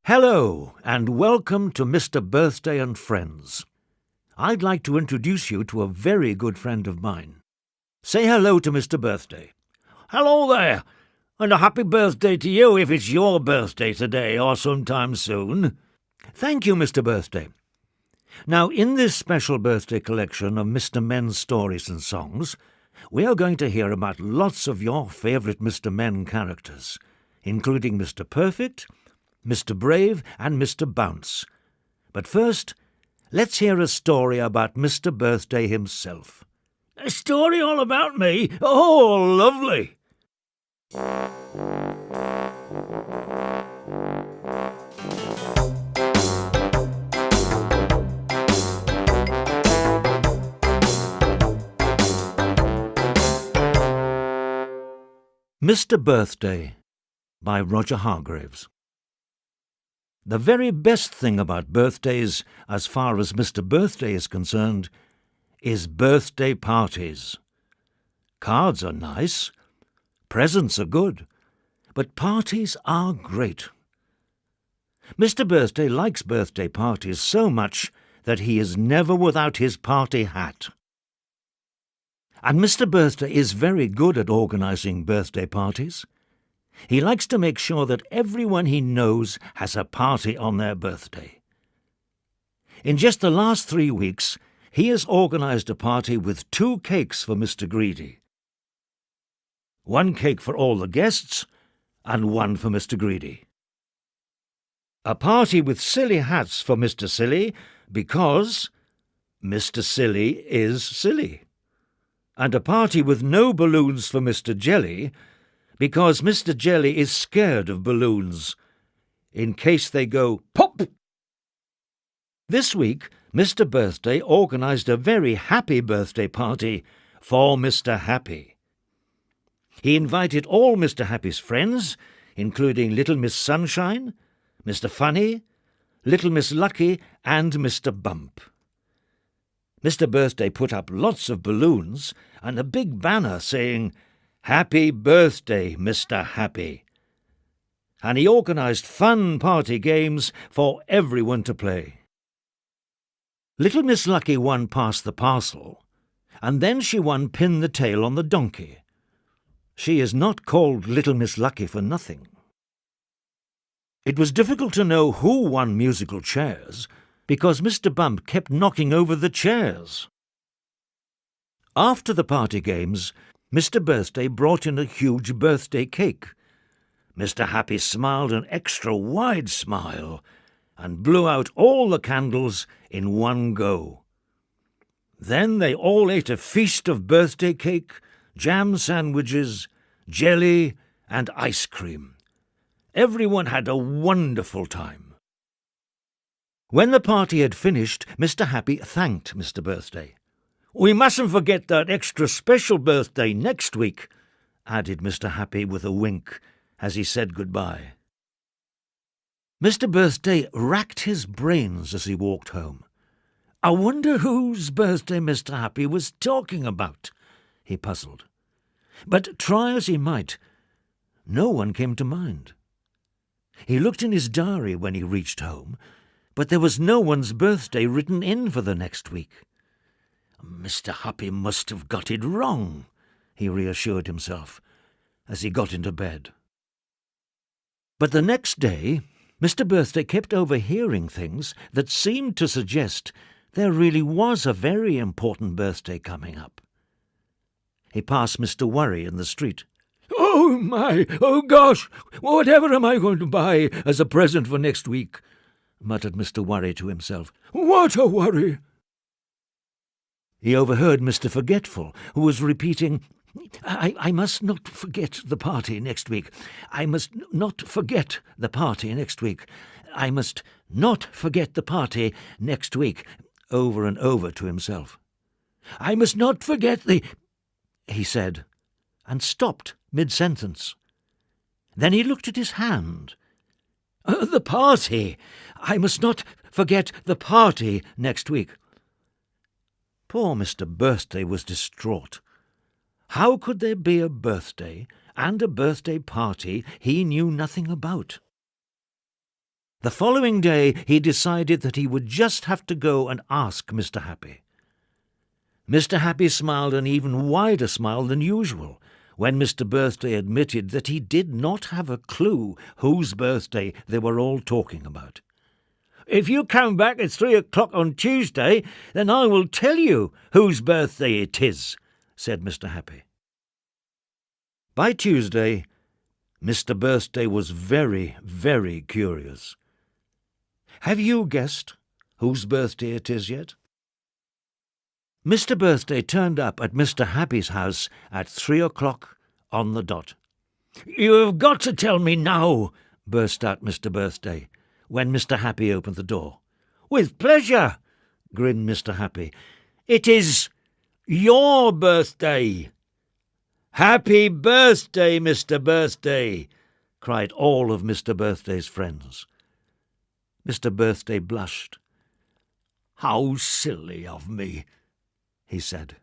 Hello, and welcome to Mr. Birthday and Friends. I'd like to introduce you to a very good friend of mine. Say hello to Mr. Birthday. Hello there, and a happy birthday to you if it's your birthday today or sometime soon. Thank you, Mr. Birthday. Now, in this special birthday collection of Mr. Men's stories and songs, we are going to hear about lots of your favourite Mr. Men characters, including Mr. Perfect, Mr. Brave and Mr. Bounce. But first, let's hear a story about Mr. Birthday himself. A story all about me? Oh, lovely! Mr. Birthday by Roger Hargreaves. The very best thing about birthdays, as far as Mr. Birthday is concerned, is birthday parties. Cards are nice, presents are good, but parties are great. Mr. Birthday likes birthday parties so much that he is never without his party hat. And Mr. Birthday is very good at organising birthday parties. He likes to make sure that everyone he knows has a party on their birthday. In just the last 3 weeks, he has organised a party with 2 cakes for Mr. Greedy. 1 cake for all the guests, and 1 for Mr. Greedy. A party with silly hats for Mr. Silly, because Mr. Silly is silly. And a party with no balloons for Mr. Jelly, because Mr. Jelly is scared of balloons, in case they go pop. This week, Mr. Birthday organised a very happy birthday party for Mr. Happy. He invited all Mr. Happy's friends, including Little Miss Sunshine, Mr. Funny, Little Miss Lucky, and Mr. Bump. Mr. Birthday put up lots of balloons and a big banner saying, "Happy Birthday, Mr. Happy." And he organised fun party games for everyone to play. Little Miss Lucky won Pass the Parcel, and then she won Pin the Tail on the Donkey. She is not called Little Miss Lucky for nothing. It was difficult to know who won musical chairs, because Mr. Bump kept knocking over the chairs. After the party games, Mr. Birthday brought in a huge birthday cake. Mr. Happy smiled an extra wide smile and blew out all the candles in one go. Then they all ate a feast of birthday cake, jam sandwiches, jelly, and ice cream. Everyone had a wonderful time. When the party had finished, Mr. Happy thanked Mr. Birthday. "We mustn't forget that extra special birthday next week," added Mr. Happy with a wink as he said goodbye. Mr. Birthday racked his brains as he walked home. "I wonder whose birthday Mr. Happy was talking about," he puzzled. But try as he might, no one came to mind. He looked in his diary when he reached home, but there was no one's birthday written in for the next week. "Mr. Happy must have got it wrong," he reassured himself as he got into bed. But the next day, Mr. Birthday kept overhearing things that seemed to suggest there really was a very important birthday coming up. He passed Mr. Worry in the street. "Oh, my! Oh, gosh! Whatever am I going to buy as a present for next week?" muttered Mr. Worry to himself. "What a worry!" He overheard Mr. Forgetful, who was repeating, I must not forget the party next week. I must not forget the party next week. I must not forget the party next week," over and over to himself. "I must not forget he said, and stopped mid-sentence. Then he looked at his hand. The party! I must not forget the party next week." Poor Mr. Birthday was distraught. How could there be a birthday and a birthday party he knew nothing about? The following day he decided that he would just have to go and ask Mr. Happy. Mr. Happy smiled an even wider smile than usual when Mr. Birthday admitted that he did not have a clue whose birthday they were all talking about. "If you come back at 3 o'clock on Tuesday, then I will tell you whose birthday it is," said Mr. Happy. By Tuesday, Mr. Birthday was very, very curious. Have you guessed whose birthday it is yet? Mr. Birthday turned up at Mr. Happy's house at 3 o'clock on the dot. "You have got to tell me now," burst out Mr. Birthday when Mr. Happy opened the door. "With pleasure," grinned Mr. Happy. "It is your birthday." "Happy birthday, Mr. Birthday!" cried all of Mr. Birthday's friends. Mr. Birthday blushed. "How silly of me," he said.